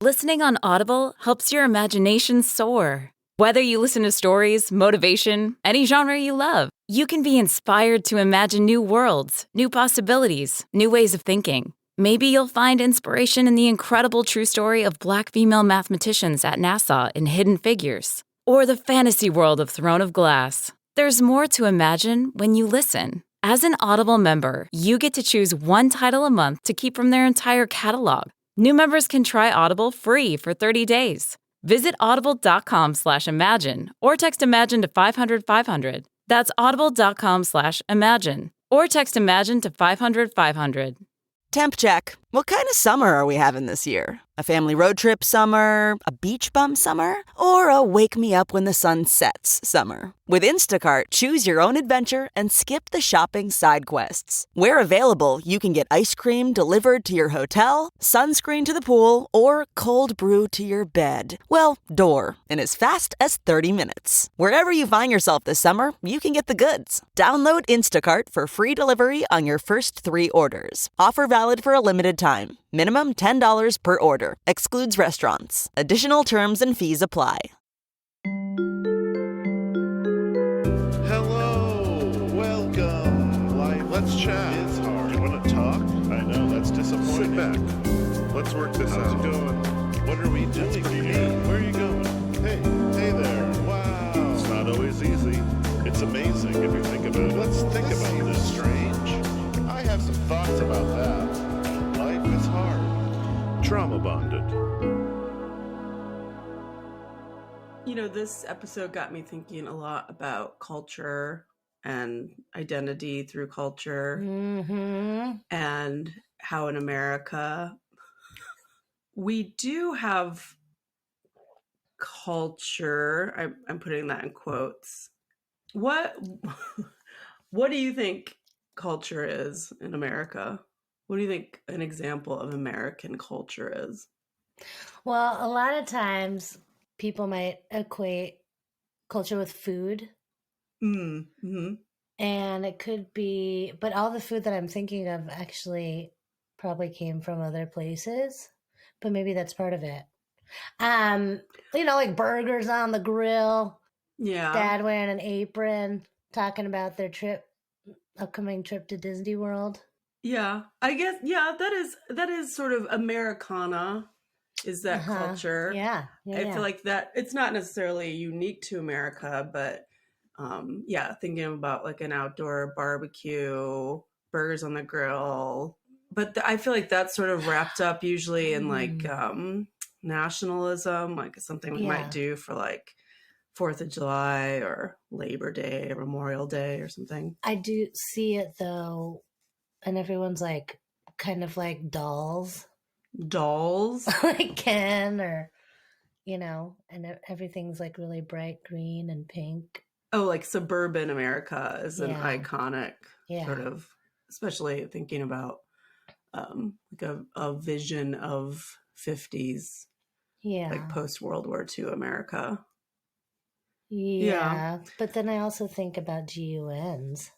Listening on Audible helps your imagination soar. Whether you listen to stories, motivation, any genre you love, you can be inspired to imagine new worlds, new possibilities, new ways of thinking. Maybe you'll find inspiration in the incredible true story of Black female mathematicians at NASA in Hidden Figures, or the fantasy world of Throne of Glass. There's more to imagine when you listen. As an Audible member, you get to choose one title a month to keep from their entire catalog. New members can try Audible free for 30 days. Visit audible.com/imagine or text imagine to 500-500. That's audible.com/imagine or text imagine to 500-500. Temp check. What kind of summer are we having this year? A family road trip summer? A beach bum summer? Or a wake me up when the sun sets summer? With Instacart, choose your own adventure and skip the shopping side quests. Where available, you can get ice cream delivered to your hotel, sunscreen to the pool, or cold brew to your bed. Well, door, in as fast as 30 minutes. Wherever you find yourself this summer, you can get the goods. Download Instacart for free delivery on your first 3 orders. Offer valid for a limited time. Minimum $10 per order. Excludes restaurants. Additional terms and fees apply. Hello, welcome. Let's chat. It's hard. You want to talk? I know, that's disappointing. Sit back. Let's work this out. How's it going? What are we doing here? Where are you going? Hey there. Wow. It's not always easy. It's amazing if you think about it. Let's think about this. Strange. I have some thoughts about that. Life is hard. Trauma bonded. You know, this episode got me thinking a lot about culture and identity through culture, and how in America we do have culture. I'm putting that in quotes. What do you think culture is in America? What do you think an example of American culture is? Well, a lot of times people might equate culture with food. Mm-hmm. And it could be, but all the food that I'm thinking of actually probably came from other places, but maybe that's part of it. Like burgers on the grill. Yeah. Dad wearing an apron, talking about their upcoming trip to Disney World. Yeah, I guess, that is sort of Americana, is that culture. Yeah. I feel like that it's not necessarily unique to America, but thinking about like an outdoor barbecue, burgers on the grill. But I feel like that's sort of wrapped up usually in like nationalism, like something we might do for like 4th of July or Labor Day or Memorial Day or something. I do see it though. And everyone's like, kind of like dolls, like Ken, or, and everything's like really bright green and pink. Oh, like suburban America is an iconic sort of, especially thinking about like a vision of 50s, like post World War II America. Yeah. But then I also think about GUNs.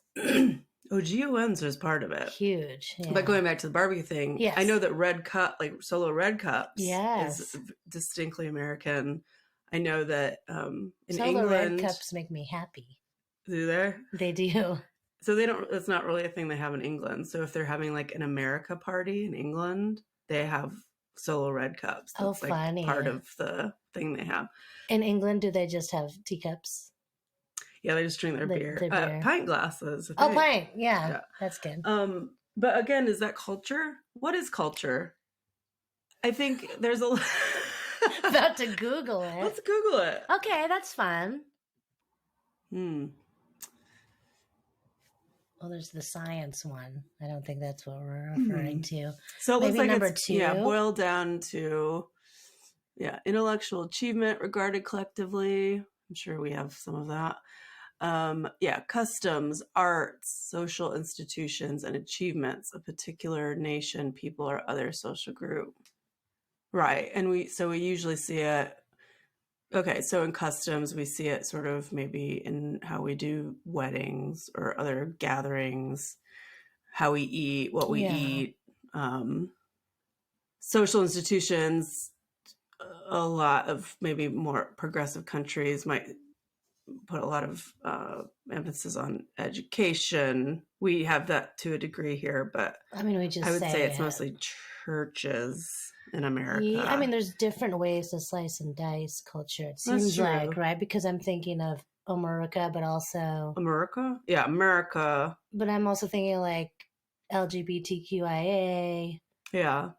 Oh, GUNs is part of it. Huge. Yeah. But going back to the barbecue thing, yes. I know that Red Cup, like Solo Red Cups, yes. is distinctly American. I know that in Solo England, Red Cups make me happy. Do they? They do. So they don't. It's not really a thing they have in England. So if they're having like an America party in England, they have Solo Red Cups. That's like funny. Part of the thing they have. In England, do they just have teacups? Yeah, they just drink their beer. Pint glasses. Pint. Yeah, that's good. But again, is that culture? What is culture? I think there's a... About to Google it. Let's Google it. Okay, that's fun. Well, there's the science one. I don't think that's what we're referring to. So it looks like number it's, 2. Boiled down to, intellectual achievement regarded collectively. I'm sure we have some of that. Customs, arts, social institutions, and achievements of particular nation, people, or other social group. Right. And we usually see it. Okay. So in customs, we see it sort of maybe in how we do weddings or other gatherings, how we eat, what we eat. Social institutions, a lot of maybe more progressive countries might put a lot of emphasis on education. We have that to a degree here, but I mean, we just I would say it's it. mostly churches in America. Yeah, I mean, there's different ways to slice and dice culture. It seems like, right? Because I'm thinking of America, but also America. Yeah, America. But I'm also thinking like LGBTQIA. Yeah,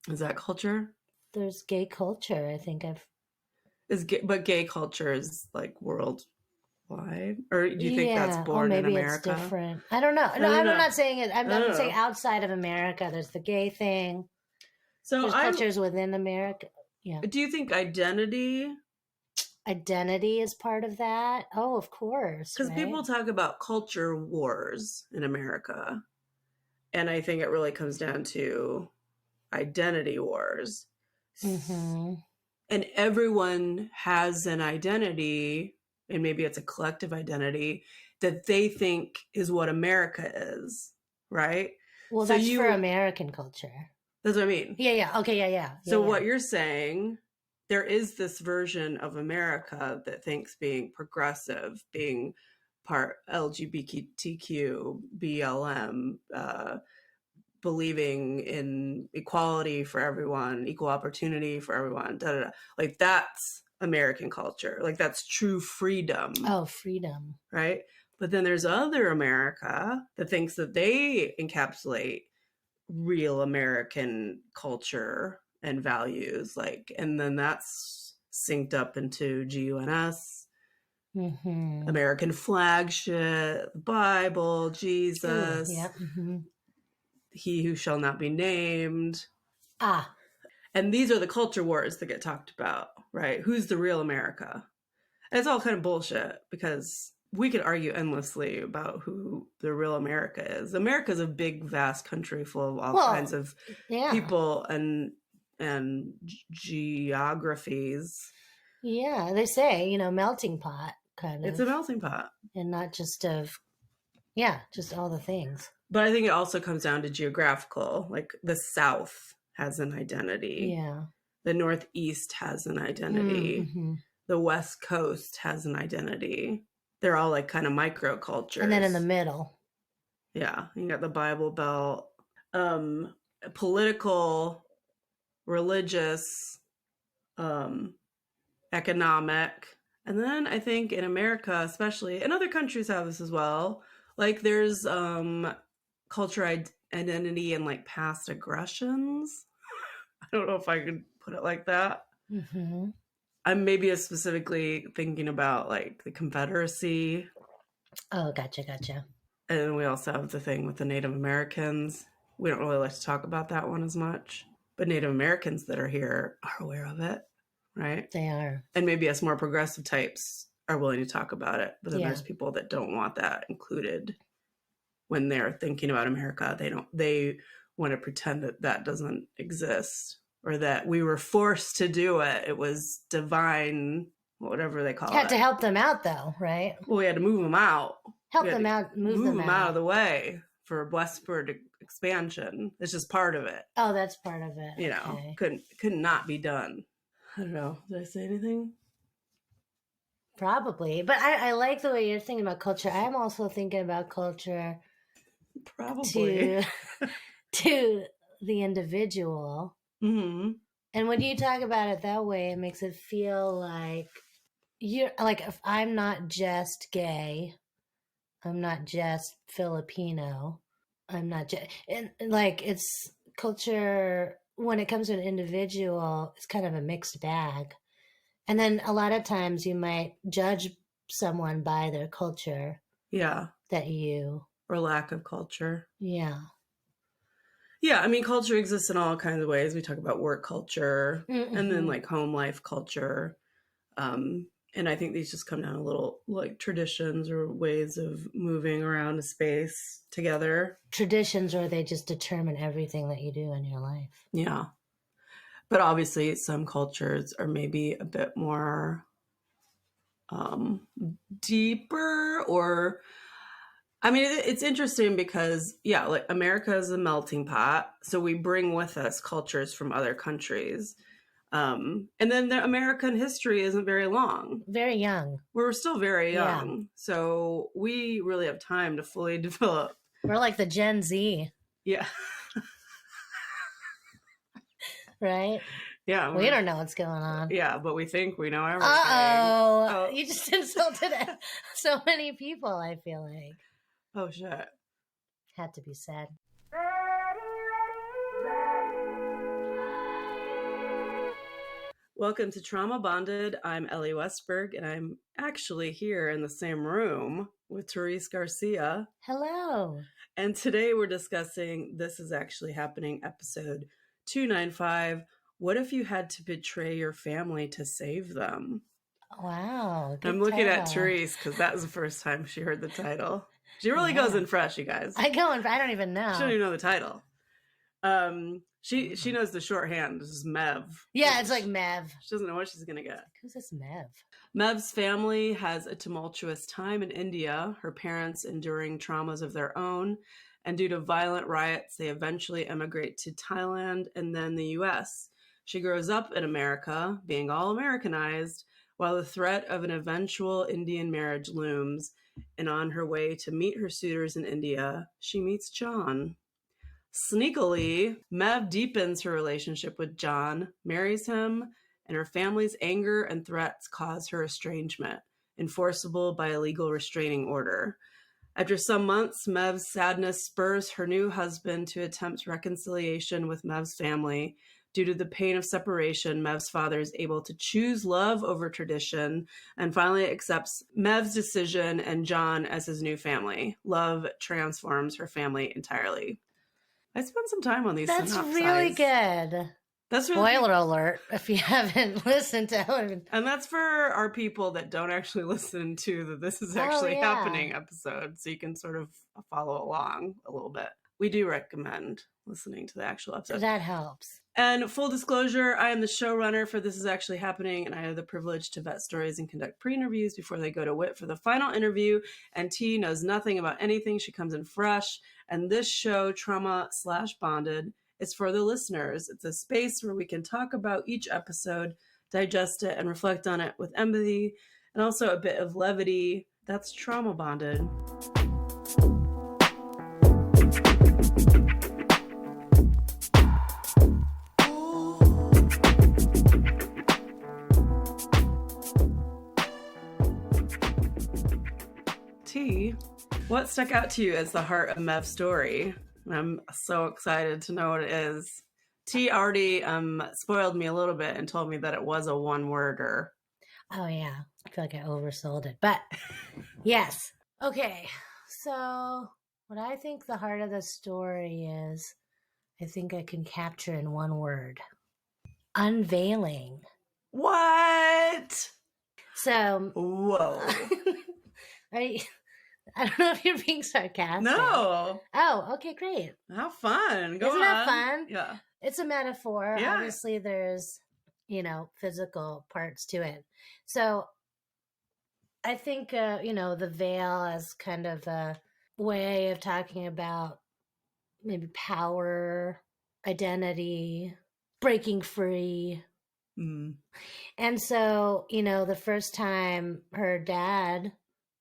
is that culture? There's gay culture. I think but gay culture is like worldwide, or do you think that's born in America? Maybe it's different. I don't know. No, I'm not saying it. I'm not saying outside of America. There's the gay thing. So there's cultures within America. Yeah. Do you think identity is part of that? Oh, of course. Because people talk about culture wars in America, and I think it really comes down to identity wars. Mm-hmm. And everyone has an identity, and maybe it's a collective identity that they think is what America is, right? Well, so that's for American culture. That's what I mean. Yeah. Okay, yeah. So what you're saying, there is this version of America that thinks being progressive, being part LGBTQ, BLM, believing in equality for everyone, equal opportunity for everyone, like that's American culture. Like that's true freedom. Oh, freedom. Right? But then there's other America that thinks that they encapsulate real American culture and values, like, and then that's synced up into GUNS, mm-hmm. American flagship, Bible, Jesus. Ooh, yep. Mm-hmm. He who shall not be named. Ah. And these are the culture wars that get talked about, right? Who's the real America? And it's all kind of bullshit because we could argue endlessly about who the real America is. America is a big, vast country full of all kinds of people and geographies. Yeah, they say, melting pot kind of. It's a melting pot. And not just just all the things. But I think it also comes down to geographical. Like the South has an identity. Yeah. The Northeast has an identity. Mm-hmm. The West Coast has an identity. They're all like kind of microcultures. And then in the middle. Yeah. You got the Bible Belt. Political, religious, economic. And then I think in America, especially, and other countries have this as well, like there's culture identity and like past aggressions. I don't know if I could put it like that. Mm-hmm. I'm maybe specifically thinking about like the Confederacy. Oh, gotcha. And then we also have the thing with the Native Americans. We don't really like to talk about that one as much, but Native Americans that are here are aware of it, right? They are. And maybe us more progressive types are willing to talk about it, but then there's people that don't want that included when they're thinking about America. They want to pretend that doesn't exist, or that we were forced to do it. It was divine, whatever they call it. Had to help them out though, right? Well, we had to move them out. Move them out of the way for Westberg expansion. It's just part of it. Oh, that's part of it. Could not be done. I don't know. Did I say anything? Probably. But I like the way you're thinking about culture. I'm also thinking about culture probably to the individual. Mm-hmm. And when you talk about it that way, it makes it feel like you're like, if I'm not just gay, I'm not just Filipino, I'm not just, and like it's culture, when it comes to an individual, it's kind of a mixed bag. And then a lot of times you might judge someone by their culture. Yeah. Or lack of culture. Yeah. Yeah, I mean, culture exists in all kinds of ways. We talk about work culture, mm-hmm. and then like home life culture. And I think these just come down a little like traditions or ways of moving around a space together. Traditions, or they just determine everything that you do in your life. Yeah. But obviously some cultures are maybe a bit more deeper, or I mean, it's interesting because, like America is a melting pot. So we bring with us cultures from other countries. And then the American history isn't very long. Very young. We're still very young. So we really have time to fully develop. We're like the Gen Z. Yeah. Right? Yeah. We don't know what's going on. Yeah, but we think we know everything. Uh-oh. You just insulted so many people, I feel like. Oh, shit. Had to be said. Welcome to Trauma Bonded. I'm Elly Westberg, and I'm actually here in the same room with Therese Garcia. Hello. And today we're discussing This Is Actually Happening, episode 295. What if you had to betray your family to save them? Wow. I'm looking at Therese because that was the first time she heard the title. She really goes in fresh, you guys. I don't even know. She don't even know the title. She knows the shorthand. This is Mev. Yeah, it's like Mev. She doesn't know what she's gonna get. Who's this Mev? Mev's family has a tumultuous time in India, her parents enduring traumas of their own, and due to violent riots, they eventually emigrate to Thailand and then the US. She grows up in America, being all Americanized, while the threat of an eventual Indian marriage looms, and on her way to meet her suitors in India, she meets John. Sneakily, Mev deepens her relationship with John, marries him, and her family's anger and threats cause her estrangement, enforceable by a legal restraining order. After some months, Mev's sadness spurs her new husband to attempt reconciliation with Mev's family. Due to the pain of separation, Mev's father is able to choose love over tradition and finally accepts Mev's decision and John as his new family. Love transforms her family entirely. I spent some time on these synopses. That's really good. That's really Spoiler alert if you haven't listened to it. And that's for our people that don't actually listen to the This Is Actually Happening episode, so you can sort of follow along a little bit. We do recommend listening to the actual episode. That helps. And full disclosure, I am the showrunner for This Is Actually Happening, and I have the privilege to vet stories and conduct pre-interviews before they go to Whit for the final interview. And T knows nothing about anything. She comes in fresh. And this show, Trauma/Bonded, is for the listeners. It's a space where we can talk about each episode, digest it, and reflect on it with empathy, and also a bit of levity. That's Trauma Bonded. T, what stuck out to you as the heart of Mev's story? I'm so excited to know what it is. T already spoiled me a little bit and told me that it was a one-worder. Oh, yeah. I feel like I oversold it. But, yes. Okay. So, what I think the heart of the story is, I think I can capture in one word. Unveiling. What? So. Whoa. I don't know if you're being sarcastic. No. Oh, okay, great. How fun. Go Isn't on. that fun? Yeah. It's a metaphor. Yeah. Obviously, there's, physical parts to it. So I think, the veil as kind of a way of talking about maybe power, identity, breaking free. Mm. And so, the first time her dad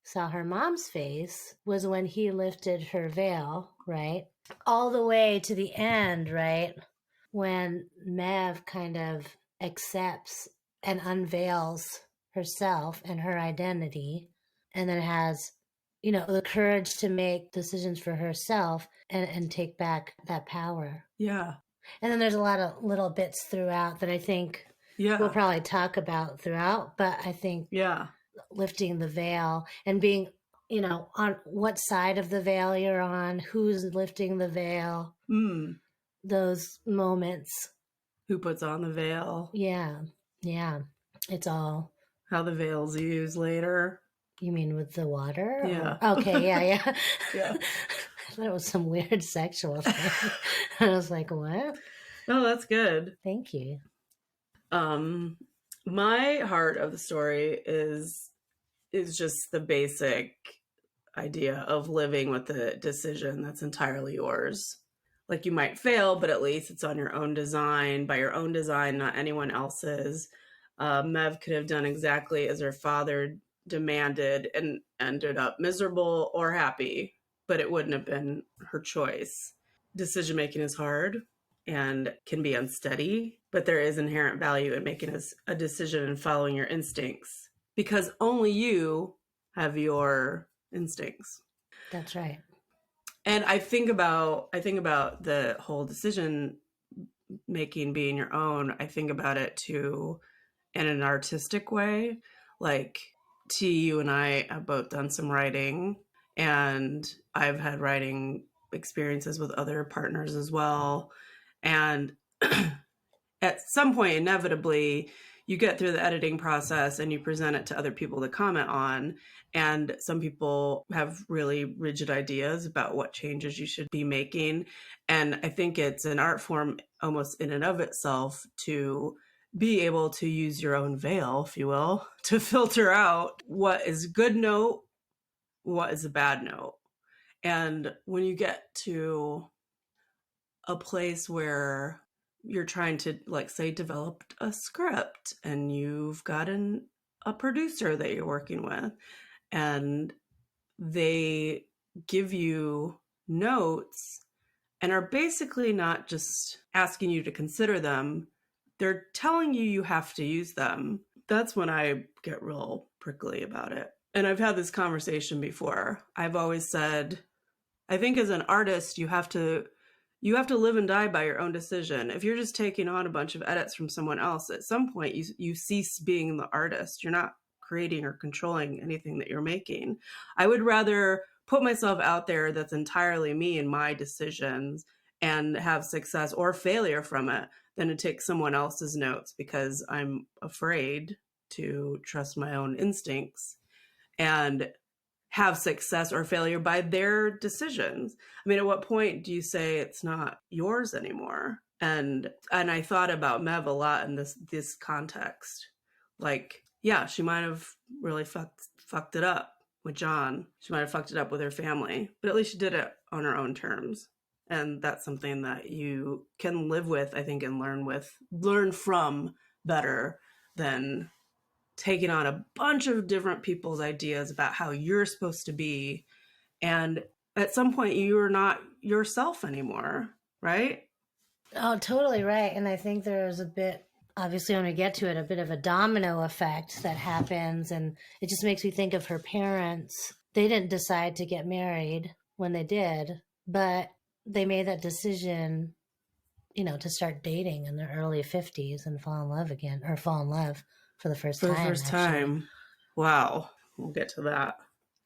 saw her mom's face was when he lifted her veil, right? All the way to the end, right? When Mev kind of accepts and unveils herself and her identity, and then has, the courage to make decisions for herself and take back that power. Yeah. And then there's a lot of little bits throughout that I think we'll probably talk about throughout, but I think lifting the veil and being, on what side of the veil you're on, who's lifting the veil, those moments. Who puts on the veil? Yeah. It's all. How the veil's used later. You mean with the water? Yeah. Okay, yeah. Yeah. I thought it was some weird sexual thing. I was like, what? Oh, that's good. Thank you. My heart of the story is just the basic idea of living with the decision that's entirely yours. like you might fail, but at least it's on your own design, by your own design, not anyone else's. Mev could have done exactly as her father demanded and ended up miserable or happy, but it wouldn't have been her choice. Decision making is hard and can be unsteady, but there is inherent value in making a decision and following your instincts, because only you have your instincts. That's right. And I think about the whole decision making being your own. I think about it too in an artistic way. Like T, you and I have both done some writing, and I've had writing experiences with other partners as well. And at some point, inevitably, you get through the editing process and you present it to other people to comment on. And some people have really rigid ideas about what changes you should be making. And I think it's an art form almost in and of itself to be able to use your own veil, if you will, to filter out what is a good note, what is a bad note. And when you get to a place where you're trying to, like, say, develop a script and you've got a producer that you're working with, and they give you notes and are basically not just asking you to consider them, they're telling you have to use them. That's when I get real prickly about it. And I've had this conversation before. I've always said, I think as an artist, you have to live and die by your own decision. If you're just taking on a bunch of edits from someone else, at some point you cease being the artist. You're not creating or controlling anything that you're making. I would rather put myself out there that's entirely me and my decisions and have success or failure from it than to take someone else's notes because I'm afraid to trust my own instincts and have success or failure by their decisions. I mean, at what point do you say it's not yours anymore? And I thought about Mev a lot in this context. Like, yeah, she might have really fucked it up with John. She might have fucked it up with her family, but at least she did it on her own terms. And that's something that you can live with, I think, and learn from better than taking on a bunch of different people's ideas about how you're supposed to be. And at some point, you're not yourself anymore, right? Oh, totally right. And I think there's a bit, obviously when we get to it, a bit of a domino effect that happens. And it just makes me think of her parents. They didn't decide to get married when they did, but they made that decision, to start dating in their early 50s and fall in love for the first time. Wow. We'll get to that.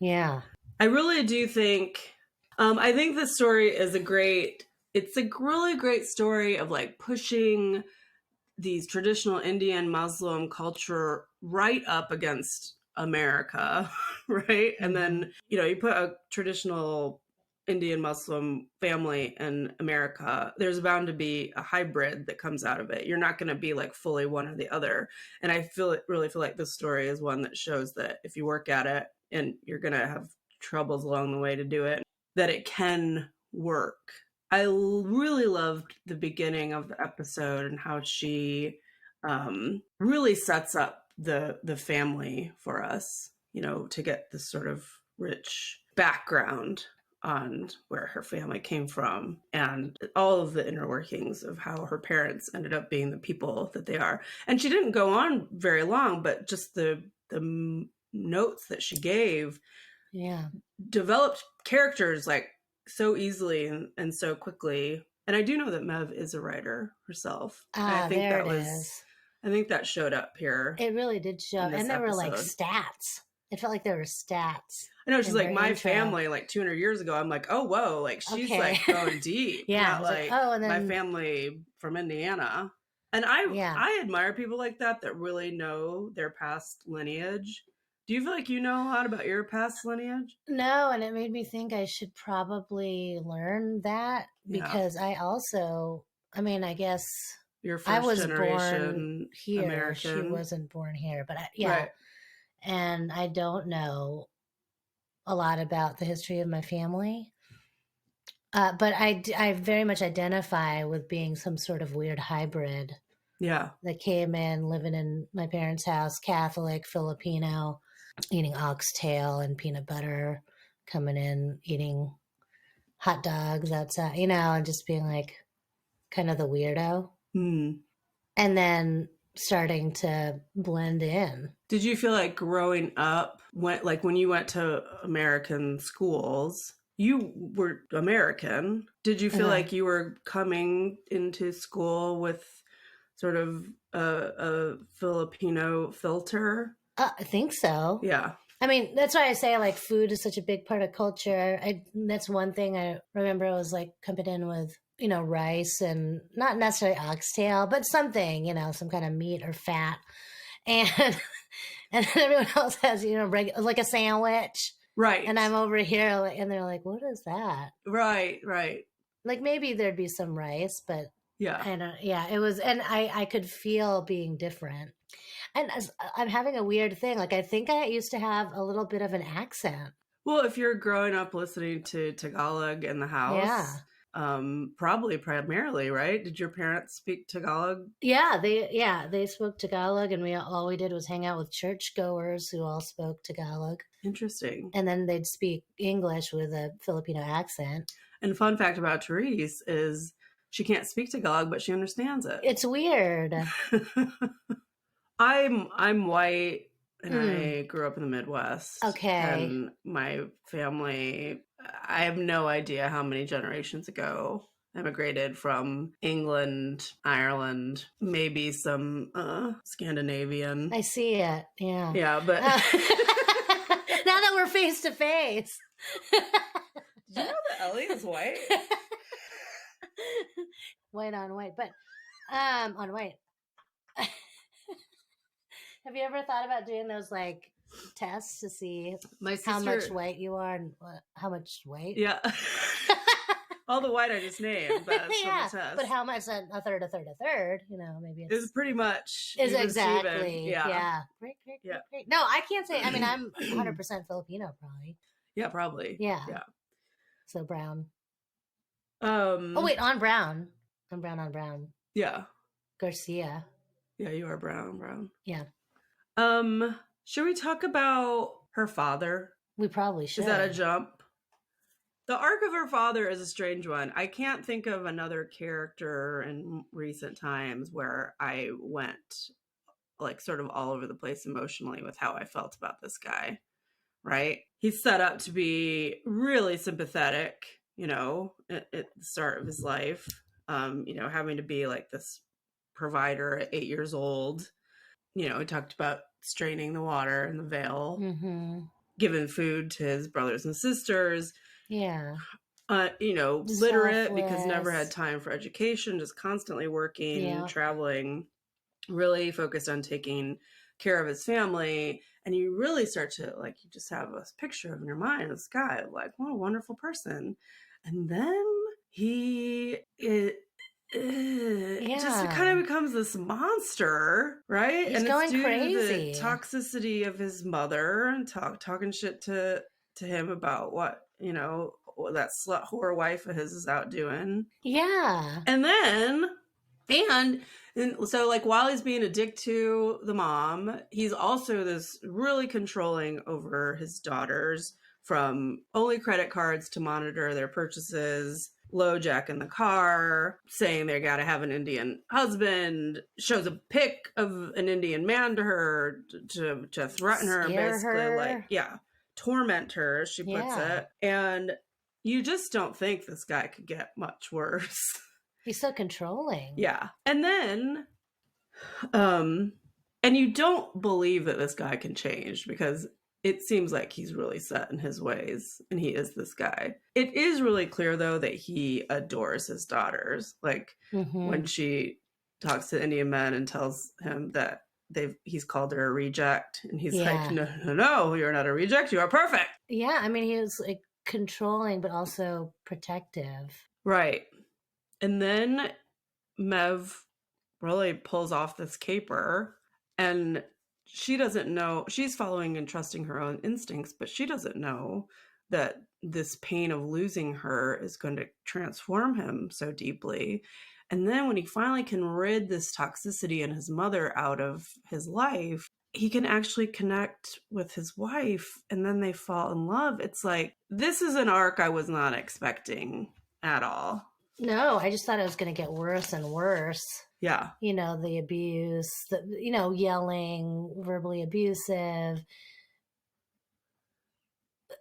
Yeah. I really do think, I think this story is it's a really great story of like pushing these traditional Indian Muslim culture right up against America, right? And then, you put a traditional Indian Muslim family in America, there's bound to be a hybrid that comes out of it. You're not going to be like fully one or the other. And I really feel like this story is one that shows that if you work at it, and you're going to have troubles along the way to do it, that it can work. I really loved the beginning of the episode and how she really sets up the family for us, to get this sort of rich background on where her family came from and all of the inner workings of how her parents ended up being the people that they are. And she didn't go on very long, but just the notes that she gave developed characters like so easily and so quickly. And I do know that Mev is a writer herself. I think I think that showed up here. It really did show. And there were like stats. It felt like there were stats. I know, she's like, my family, like 200 years ago. I'm like, oh, whoa, like she's like going deep. Yeah. Not like, and then my family from Indiana. And I admire people like that really know their past lineage. Do you feel like you know a lot about your past lineage? No, and it made me think I should probably learn that because I also, I guess your first I was generation born here. American. She wasn't born here, but Right. And I don't know a lot about the history of my family. But I very much identify with being some sort of weird hybrid. Yeah. That came in living in my parents' house, Catholic, Filipino, eating oxtail and peanut butter, coming in, eating hot dogs outside, and just being like kind of the weirdo. Mm. And then starting to blend in. Did you feel like growing up, when you went to American schools, you were American. Did you feel like you were coming into school with sort of a Filipino filter? I think so. Yeah. I mean, that's why I say like food is such a big part of culture. That's one thing I remember. I was like coming in with, rice and not necessarily oxtail, but something, some kind of meat or fat. And then everyone else has, like a sandwich. Right. And I'm over here and they're like, what is that? Right. Like maybe there'd be some rice, but yeah. It was, and I could feel being different. And I'm having a weird thing. Like, I think I used to have a little bit of an accent. Well, if you're growing up listening to Tagalog in the house, probably primarily, right? Did your parents speak Tagalog? Yeah, they spoke Tagalog, and all we did was hang out with churchgoers who all spoke Tagalog. Interesting. And then they'd speak English with a Filipino accent. And fun fact about Therese is she can't speak Tagalog, but she understands it. It's weird. I'm white and I grew up in the Midwest. Okay. And my family, I have no idea how many generations ago immigrated from England, Ireland, maybe some Scandinavian. I see it. Yeah. Yeah, but now that we're face to face. Did you know that Elly is white? White on white, but on white. Have you ever thought about doing those like tests to see how much white you are and how much white? Yeah. All the white I just named, but yeah. from the test. But how much? A third, maybe it's pretty much is exactly. Even. Yeah. Great. No, I can't say. I mean, I'm 100% Filipino, probably. Yeah, probably. Yeah. So brown. Oh wait, on brown. I'm brown on brown. Yeah. Garcia. Yeah, you are brown. Yeah. Should we talk about her father? We probably should. Is that a jump? The arc of her father is a strange one. I can't think of another character in recent times where I went like sort of all over the place emotionally with how I felt about this guy, right? He's set up to be really sympathetic, at the start of his life, having to be like this provider at 8 years old. We talked about straining the water in the Veil, giving food to his brothers and sisters. Yeah. Literate because never had time for education, just constantly working, traveling, really focused on taking care of his family. And you really start to you just have a picture in your mind of this guy, like, what a wonderful person. And then just kind of becomes this monster, right? He's and going it's due crazy. To the toxicity of his mother and talking shit to him about what that slut whore wife of his is out doing. Yeah. And so while he's being a dick to the mom, he's also this really controlling over his daughters, from only credit cards to monitor their purchases, low jack in the car, saying they got to have an Indian husband, shows a pic of an Indian man to her to threaten her, basically, torment her, as she puts it. And you just don't think this guy could get much worse. He's so controlling. Yeah. And then, and you don't believe that this guy can change because it seems like he's really set in his ways and he is this guy. It is really clear, though, that he adores his daughters. When she talks to Indian men and tells him that he's called her a reject, and he's like, no, you're not a reject, you are perfect. Yeah, I mean, he was like controlling but also protective. Right. And then Mev really pulls off this caper, and she doesn't know, she's following and trusting her own instincts, but she doesn't know that this pain of losing her is going to transform him so deeply. And then when he finally can rid this toxicity and his mother out of his life, he can actually connect with his wife, and then they fall in love. It's like, this is an arc I was not expecting at all. No, I just thought it was going to get worse and worse. Yeah. You know, the abuse, yelling, verbally abusive,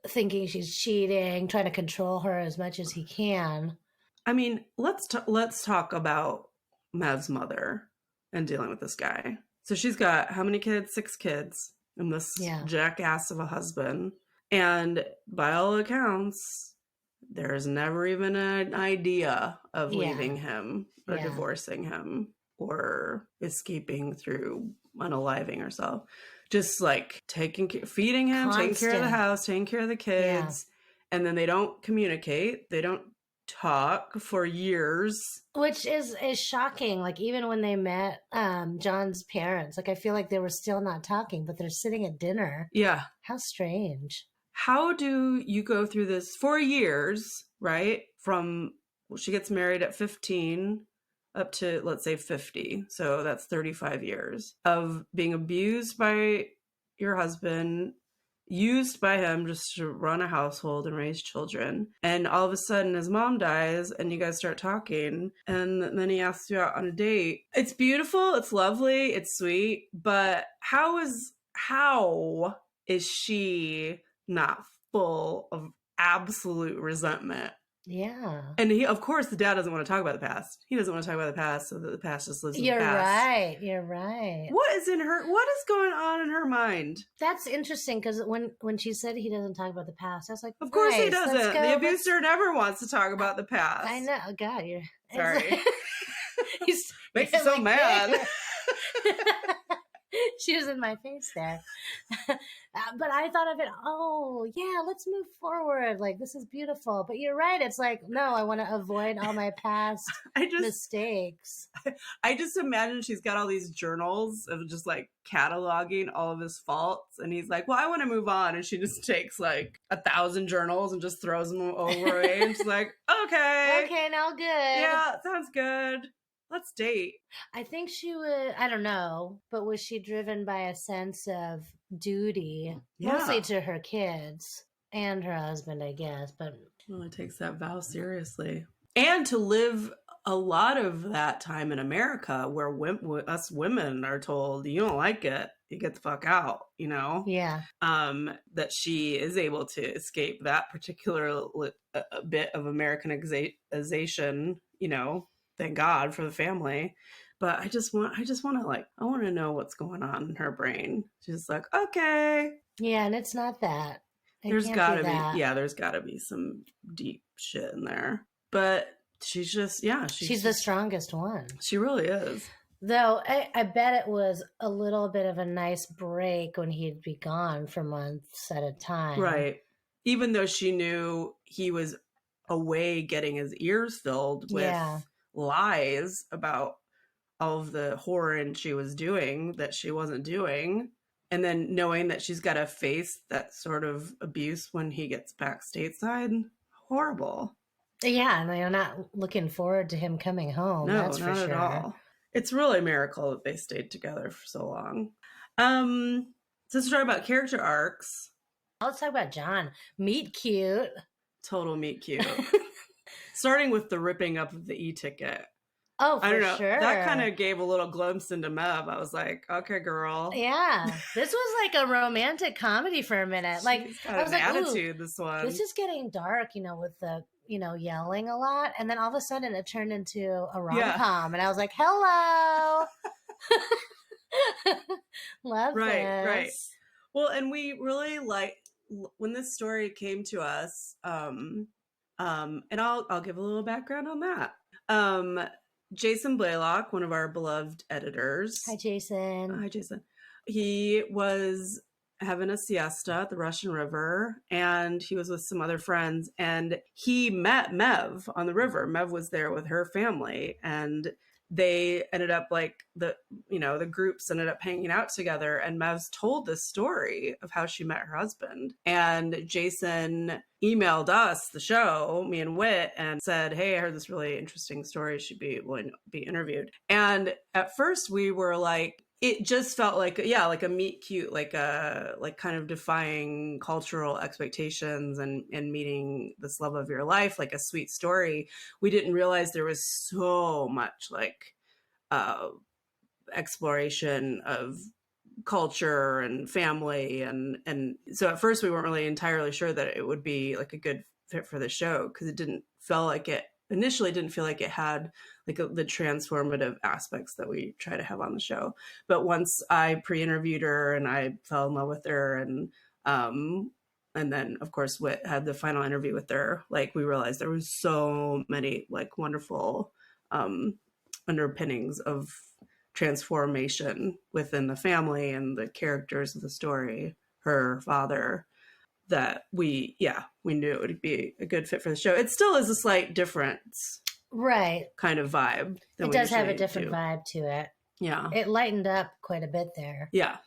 thinking she's cheating, trying to control her as much as he can. I mean, let's talk about Mev's mother and dealing with this guy. So she's got how many kids? 6 kids, and this jackass of a husband. And by all accounts, there's never even an idea of leaving him or divorcing him or escaping through unaliving herself. Just like feeding him, taking care of the house, taking care of the kids. Yeah. And then they don't communicate. They don't talk for years. Which is shocking. Like, even when they met John's parents, like, I feel like they were still not talking, but they're sitting at dinner. Yeah. How strange. How do you go through this for years, right? From she gets married at 15 up to, let's say, 50. So that's 35 years of being abused by your husband, used by him just to run a household and raise children. And all of a sudden his mom dies and you guys start talking. And then he asks you out on a date. It's beautiful. It's lovely. It's sweet. But how is she not full of absolute resentment? Yeah. And of course, the dad doesn't want to talk about the past. He doesn't want to talk about the past, so that the past just lives in the past. You're right. What is going on in her mind? That's interesting, because when she said he doesn't talk about the past, I was like, of course he doesn't. The abuser never wants to talk about the past. I know. God, you're sorry. Makes you so mad. She was in my face there. But I thought of it, let's move forward. Like, this is beautiful. But you're right. It's like, no, I want to avoid all my past mistakes. I just imagine she's got all these journals of just like cataloging all of his faults. And he's like, well, I want to move on. And she just takes like 1,000 journals and just throws them over. And she's like, okay. Okay, now good. Yeah, sounds good. Let's date. I think she would, I don't know, but was she driven by a sense of duty, mostly to her kids and her husband, I guess, but... Well, it takes that vow seriously. And to live a lot of that time in America where us women are told, you don't like it, you get the fuck out, you know? Yeah. That she is able to escape that particular bit of Americanization, you know? Thank God for the family. But I just want to know what's going on in her brain. She's like, okay. Yeah, and it's not that. There's gotta be some deep shit in there. But she's just, she's the strongest one. She really is. Though I bet it was a little bit of a nice break when he'd be gone for months at a time. Right. Even though she knew he was away getting his ears filled with lies about all of the horror she was doing that she wasn't doing, and then knowing that she's got to face that sort of abuse when he gets back stateside. Horrible. Yeah, and they're not looking forward to him coming home. No, that's not for sure. At all. It's really a miracle that they stayed together for so long. So let's talk about character arcs. Let's talk about John. Meet cute. Total meet cute. Starting with the ripping up of the e-ticket. Oh, I don't know. Sure. That kind of gave a little glimpse into Mev. I was like, okay, girl. Yeah. This was like a romantic comedy for a minute. Like, I was like, attitude, this one. This is getting dark, with the, yelling a lot. And then all of a sudden it turned into a rom-com. And I was like, hello. Love this. Right. Well, and we really when this story came to us, and I'll give a little background on that. Jason Blaylock, one of our beloved editors. Hi, Jason. Hi, Jason. He was having a siesta at the Russian River, and he was with some other friends, and he met Mev on the river. Mev was there with her family, and they ended up like the groups ended up hanging out together, and Mev's told this story of how she met her husband. And Jason emailed us, the show, me and Whit, and said, hey, I heard this really interesting story. Should be willing to be interviewed. And at first we were like, it just felt like, yeah, like a meet cute, like kind of defying cultural expectations and meeting this love of your life, like a sweet story. We didn't realize there was so much like exploration of culture and family. And so at first we weren't really entirely sure that it would be like a good fit for the show, because it initially didn't feel like it had like the transformative aspects that we try to have on the show. But once I pre-interviewed her and I fell in love with her, and then of course Whit had the final interview with her, like we realized there was so many like wonderful underpinnings of transformation within the family and the characters of the story, her father, that we knew it would be a good fit for the show. It still is a slight difference, right? Kind of vibe. It does have a different vibe to it. Yeah. It lightened up quite a bit there. Yeah.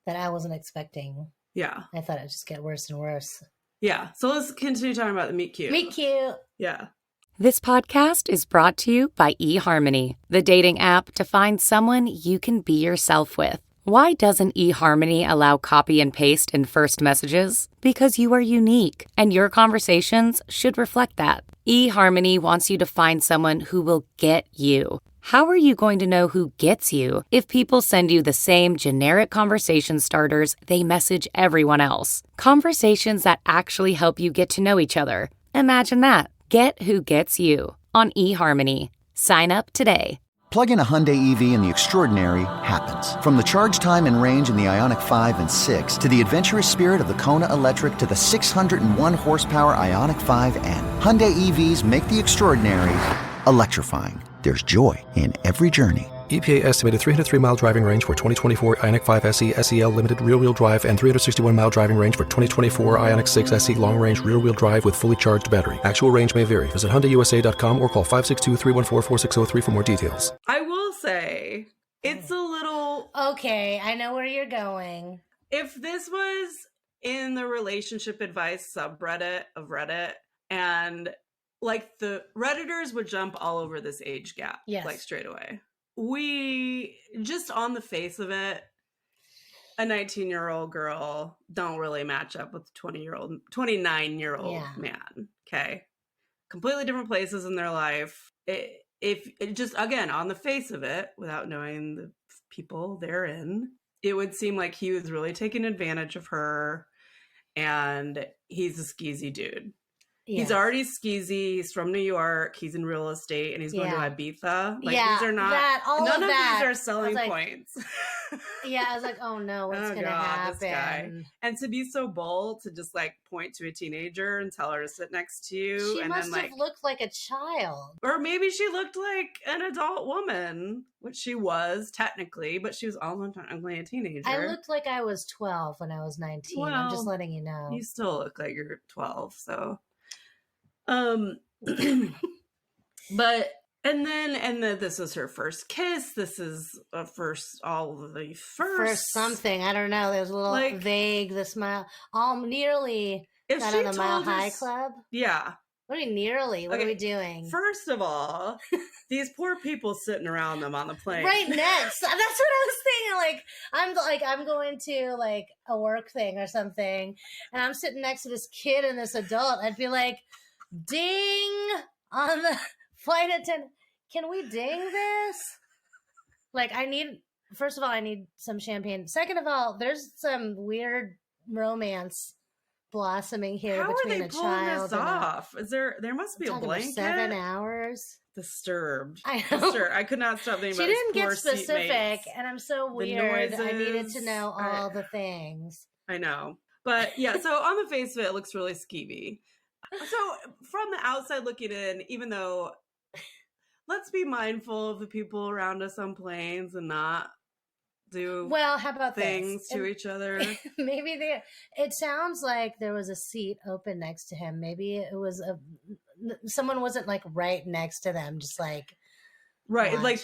That I wasn't expecting. Yeah. I thought it'd just get worse and worse. Yeah. So let's continue talking about the meet cute. Meet cute. Yeah. This podcast is brought to you by eHarmony, the dating app to find someone you can be yourself with. Why doesn't eHarmony allow copy and paste in first messages? Because you are unique, and your conversations should reflect that. eHarmony wants you to find someone who will get you. How are you going to know who gets you if people send you the same generic conversation starters they message everyone else? Conversations that actually help you get to know each other. Imagine that. Get who gets you on eHarmony. Sign up today. Plug in a Hyundai EV and the extraordinary happens. From the charge time and range in the Ioniq 5 and 6 to the adventurous spirit of the Kona Electric to the 601 horsepower Ioniq 5N. Hyundai EVs make the extraordinary electrifying. There's joy in every journey. EPA estimated 303-mile driving range for 2024 Ioniq 5 SE SEL Limited rear-wheel drive and 361-mile driving range for 2024 Ioniq 6 SE long-range rear-wheel drive with fully charged battery. Actual range may vary. Visit HyundaiUSA.com or call 562-314-4603 for more details. I will say, it's a little... Okay, I know where you're going. If this was in the relationship advice subreddit of Reddit, and like the Redditors would jump all over this age gap, yes, like straight away. We, just on the face of it, a 19-year-old girl don't really match up with a 29-year-old man. Okay. Completely different places in their life. If it just, again, on the face of it, without knowing the people they're in, it would seem like he was really taking advantage of her, and he's a skeezy dude. Yes. He's already skeezy. He's from New York. He's in real estate, and he's going to Ibiza. Like, these are not. None of these are selling points. Yeah, I was like, oh no, what's going to happen? This guy. And to be so bold to just like point to a teenager and tell her to sit next to you. She must have looked like a child, or maybe she looked like an adult woman, which she was technically, but she was also technically a teenager. I looked like I was 12 when I was 19. Well, I'm just letting you know. You still look like you're 12, so. But and then this is her first kiss. This is first something. I don't know. There's a little like, vague. The smile. Nearly got on the Mile High Club. Yeah. What do you nearly? What are we doing? First of all, these poor people sitting around them on the plane. Right next. That's what I was thinking. I'm going to like a work thing or something, and I'm sitting next to this kid and this adult. I'd be like, ding on the flight attendant. Can we ding this? Like, first of all, I need some champagne. Second of all, there's some weird romance blossoming here between a child this off? There must be a blanket. 7 hours. Disturbed. I know. Disturbed. I could not stop thinking about it. She didn't get specific, and I'm so weird. I needed to know all the things. I know. But yeah, so on the face of it, it looks really skeevy. So from the outside looking in, even though let's be mindful of the people around us on planes and not do how about things to each other. Maybe it sounds like there was a seat open next to him. Maybe it was someone wasn't like right next to them, just like Right. watching.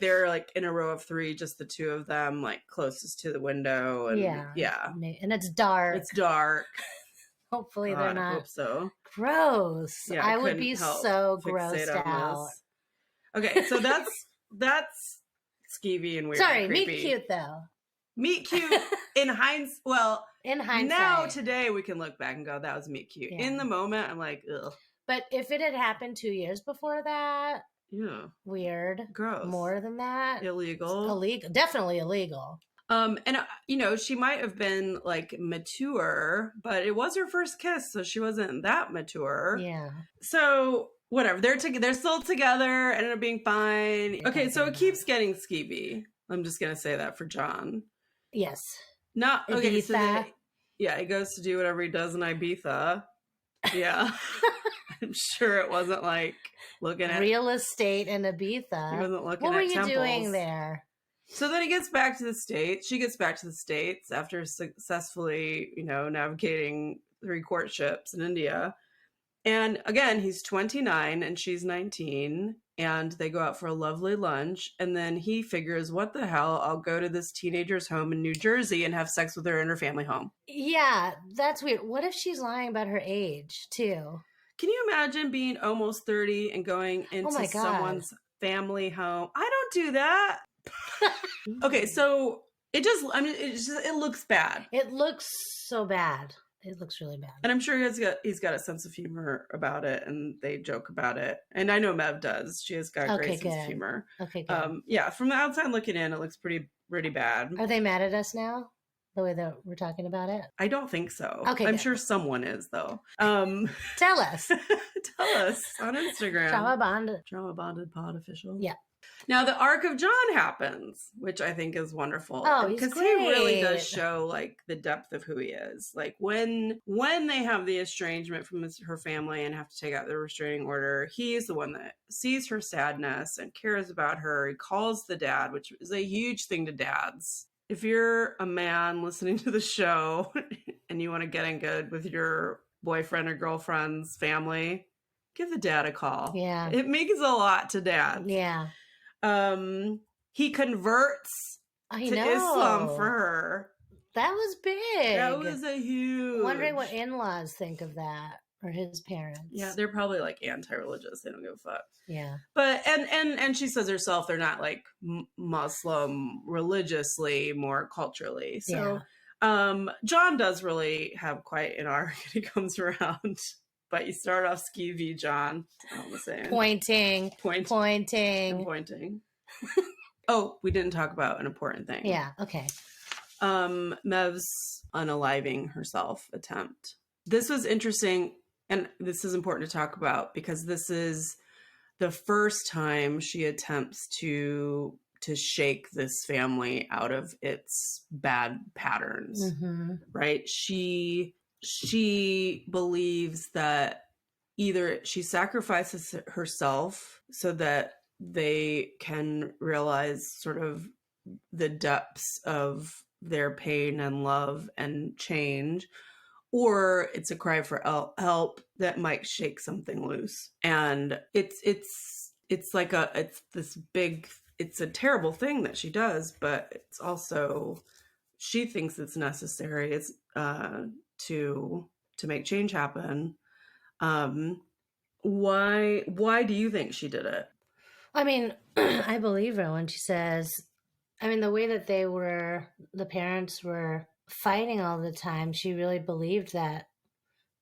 They're like in a row of 3, just the 2 of them, like closest to the window. And yeah. And it's dark. It's dark. Hopefully God, they're I not hope so. gross. Yeah, I would couldn't be help so fixate grossed on out. this. Okay, so that's skeevy and weird. Sorry, and creepy. meet cute though. Meet cute in hindsight. Well, in hindsight. Now today we can look back and go, that was meet cute. Yeah. In the moment, I'm like, ugh. But if it had happened 2 years before that, yeah, weird. Gross. More than that, illegal. Definitely illegal. And you know, she might have been like mature, but it was her first kiss, so she wasn't that mature. Yeah. So whatever, they're still together, ended up being fine. Okay, so it keeps getting skeevy. I'm just gonna say that for John. Yes. Not okay. Ibiza. So he goes to do whatever he does in Ibiza. Yeah. I'm sure it wasn't like looking at real estate in Ibiza. He wasn't looking what were at you temples. doing there? So then he gets back to the States. She gets back to the States after successfully, you know, navigating 3 courtships in India. And again, he's 29 and she's 19. And they go out for a lovely lunch. And then he figures, what the hell? I'll go to this teenager's home in New Jersey and have sex with her in her family home. Yeah, that's weird. What if she's lying about her age, too? Can you imagine being almost 30 and going into someone's family home? I don't do that. Okay, so it looks bad. It looks so bad. It looks really bad. And I'm sure he's got a sense of humor about it, and they joke about it. And I know Mev does. She has got a great sense of humor. Okay, good. Yeah, from the outside looking in, it looks pretty bad. Are they mad at us now? The way that we're talking about it? I don't think so. Okay, I'm good. sure someone is, though. Tell us. Tell us on Instagram. Trauma Bonded Pod Official. Yeah. Now the arc of John happens, which I think is wonderful. Oh, he's because he really does show like the depth of who he is. Like when they have the estrangement from her family and have to take out the restraining order, he's the one that sees her sadness and cares about her. He calls the dad, which is a huge thing to dads. If you're a man listening to the show and you want to get in good with your boyfriend or girlfriend's family, give the dad a call. Yeah. It means a lot to dads. Yeah. He converts to Islam for her. That was big. That was a huge. Wondering what in-laws think of that, or his parents. Yeah, they're probably like anti-religious. They don't give a fuck. Yeah. But and she says herself, they're not like Muslim religiously, more culturally. So, John does really have quite an arc. He comes around. But you start off skeevy, John. All the same. Pointing. Oh, we didn't talk about an important thing. Yeah, okay. Mev's unaliving herself attempt. This was interesting, and this is important to talk about because this is the first time she attempts to shake this family out of its bad patterns. Mm-hmm. Right? She believes that either she sacrifices herself so that they can realize sort of the depths of their pain and love and change, or it's a cry for help that might shake something loose. And it's a terrible thing that she does, but it's also, she thinks it's necessary. It's to make change happen. Why do you think she did it? I mean, I believe her when she says, I mean, the way that the parents were fighting all the time, she really believed that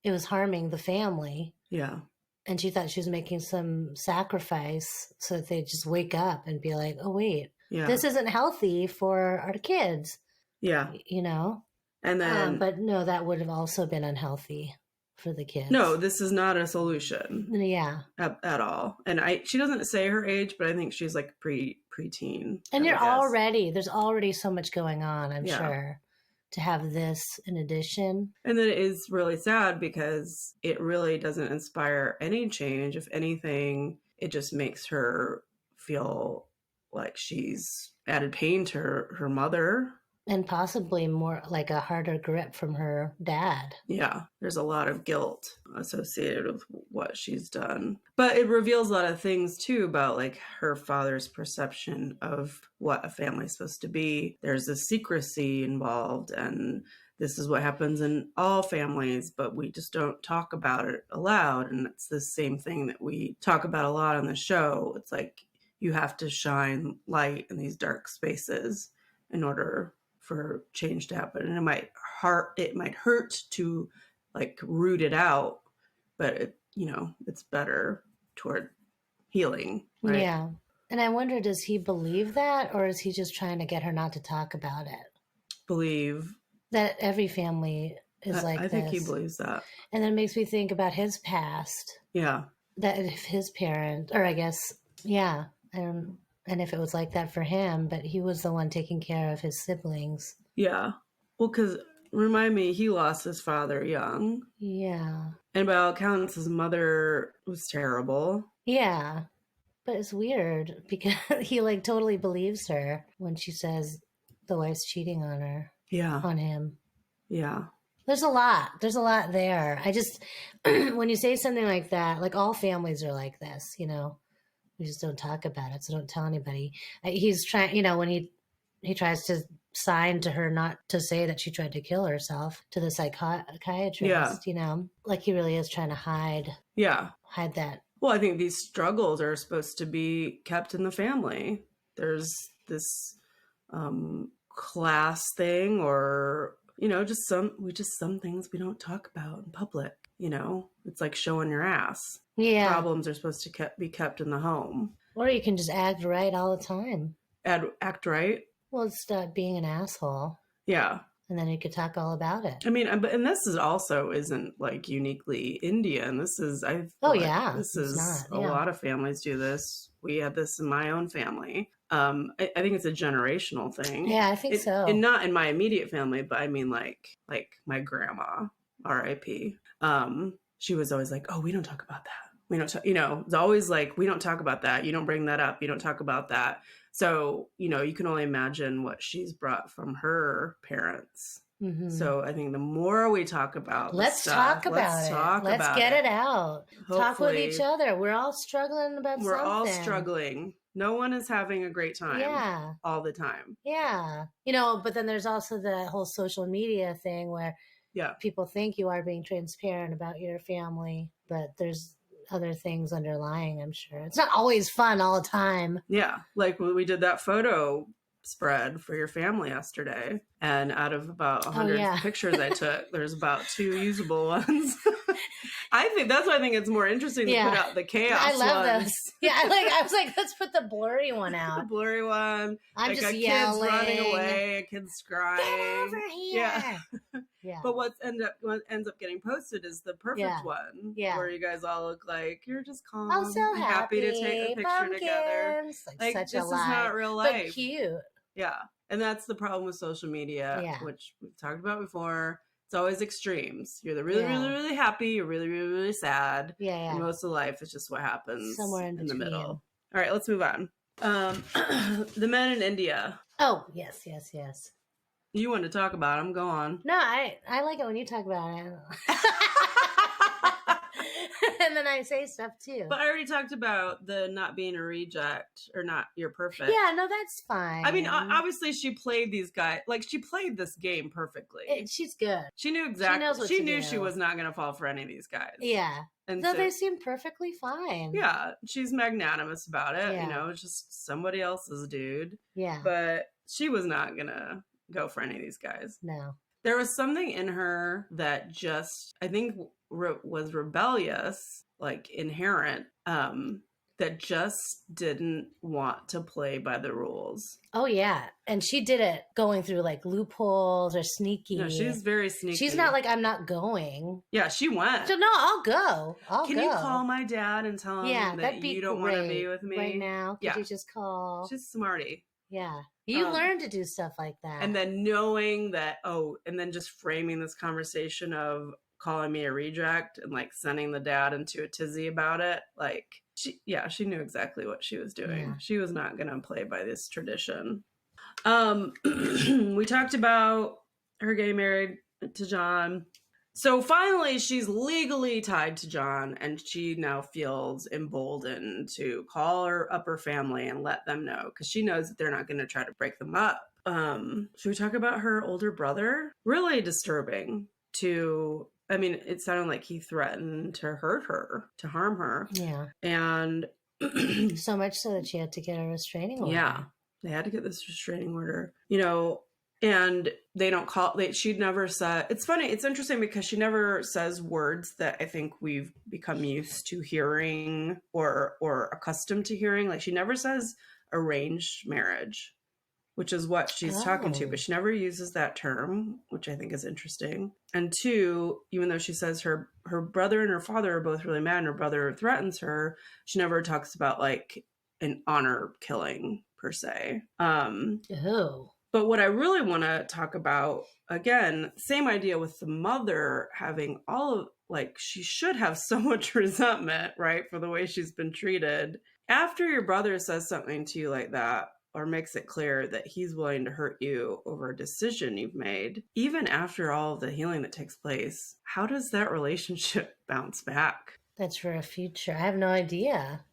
it was harming the family. Yeah. And she thought she was making some sacrifice so that they'd just wake up and be like, oh, wait, this isn't healthy for our kids. Yeah. You know? And then, but no, that would have also been unhealthy for the kids. No, this is not a solution. Yeah. At all. And she doesn't say her age, but I think she's like preteen. And there's already so much going on, I'm sure, to have this in addition. And then it is really sad because it really doesn't inspire any change. If anything, it just makes her feel like she's added pain to her mother. And possibly more like a harder grip from her dad. Yeah, there's a lot of guilt associated with what she's done. But it reveals a lot of things too about like her father's perception of what a family's supposed to be. There's a secrecy involved, and this is what happens in all families, but we just don't talk about it aloud. And it's the same thing that we talk about a lot on the show. It's like you have to shine light in these dark spaces in order for change to happen. And it might hurt to like root it out, but it's better toward healing, right? Yeah. And I wonder, does he believe that, or is he just trying to get her not to talk about it? Believe that every family is like this. I think he believes that. And then it makes me think about his past. Yeah. That if his parent, or I guess, yeah, and if it was like that for him, but he was the one taking care of his siblings. Yeah. Well, because remind me, he lost his father young. Yeah. And by all accounts, his mother was terrible. Yeah. But it's weird because he like totally believes her when she says the wife's cheating on her. Yeah. On him. Yeah. There's a lot there. I just, when you say something like that, like all families are like this, we just don't talk about it. So don't tell anybody. He's trying, when he tries to sign to her not to say that she tried to kill herself to the psychiatrist, like he really is trying to hide. Yeah. Hide that. Well, I think these struggles are supposed to be kept in the family. There's this class thing, or just some things we don't talk about in public. It's like showing your ass. Yeah, problems are supposed to be kept in the home. Or you can just act right all the time. Act right. Well, stop being an asshole. Yeah. And then you could talk all about it. I mean, and this is also isn't like uniquely Indian. This is a lot of families do this. We had this in my own family. I think it's a generational thing. Yeah, I think so. And not in my immediate family, but I mean like my grandma, R.I.P. She was always like, "Oh, we don't talk about that. We don't talk," it's always like, "We don't talk about that. You don't bring that up. You don't talk about that." So, you can only imagine what she's brought from her parents. Mm-hmm. So I think the more we talk about let's talk about it. Let's get it out. Hopefully, talk with each other. We're all struggling about something. We're all struggling. No one is having a great time all the time. Yeah. But then there's also the whole social media thing where people think you are being transparent about your family, but there's other things underlying, I'm sure. It's not always fun all the time. Yeah. Like we did that photo spread for your family yesterday, and out of about 100 pictures I took, there's about 2 usable ones. I think that's why I think it's more interesting to put out the chaos I love ones. those. Yeah, I was like, let's put the blurry one out. The blurry one. I'm like just a yelling. kid's running away, a kid's crying. Get over here. Yeah. But what ends up getting posted is the perfect one. Yeah. Where you guys all look like you're just calm. I'm so happy to take a picture Pumpkins. Together. Like this such a lie. Is not real life. But cute. Yeah. And that's the problem with social media, which we've talked about before. It's always extremes. You're really, really, really happy. You're really, really, really sad. Yeah. And most of life is just what happens somewhere in the middle. All right, let's move on. The men in India. Oh, yes. You want to talk about them? Go on. No, I like it when you talk about it. And then I say stuff too. But I already talked about the not being a reject or not you're perfect. Yeah, no, that's fine. I mean, obviously she played these guys, like she played this game perfectly. She's good. She knew exactly. She knows what she to knew do. She was not going to fall for any of these guys. Yeah. And so they seem perfectly fine. Yeah. She's magnanimous about it. Yeah. It's just somebody else's dude. Yeah. But she was not going to go for any of these guys. No. There was something in her that just, I think, was rebellious, like inherent, that just didn't want to play by the rules. Oh, yeah. And she did it going through like loopholes or sneaky. No, she's very sneaky. She's not like, I'm not going. Yeah, she went. So, no, I'll go. Can you call my dad and tell him that you don't want to be with me? Right now? Could you just call? She's smarty. Yeah. You learn to do stuff like that. And then knowing that, and then just framing this conversation of calling me a reject and like sending the dad into a tizzy about it. Like, she knew exactly what she was doing. Yeah. She was not going to play by this tradition. We talked about her getting married to John. So finally, she's legally tied to John, and she now feels emboldened to call her upper family and let them know, because she knows that they're not going to try to break them up. Should we talk about her older brother? Really disturbing it sounded like he threatened to hurt her, to harm her. Yeah. And so much so that she had to get a restraining order. Yeah. They had to get this restraining order, and they don't she never said, it's funny, it's interesting because she never says words that I think we've become used to hearing or accustomed to hearing. Like, she never says arranged marriage, which is what she's talking to, but she never uses that term, which I think is interesting. And two, even though she says her brother and her father are both really mad and her brother threatens her, she never talks about like an honor killing per se. But what I really want to talk about, again, same idea with the mother having she should have so much resentment, right, for the way she's been treated. After your brother says something to you like that, or makes it clear that he's willing to hurt you over a decision you've made, even after all of the healing that takes place, how does that relationship bounce back? That's for a future. I have no idea.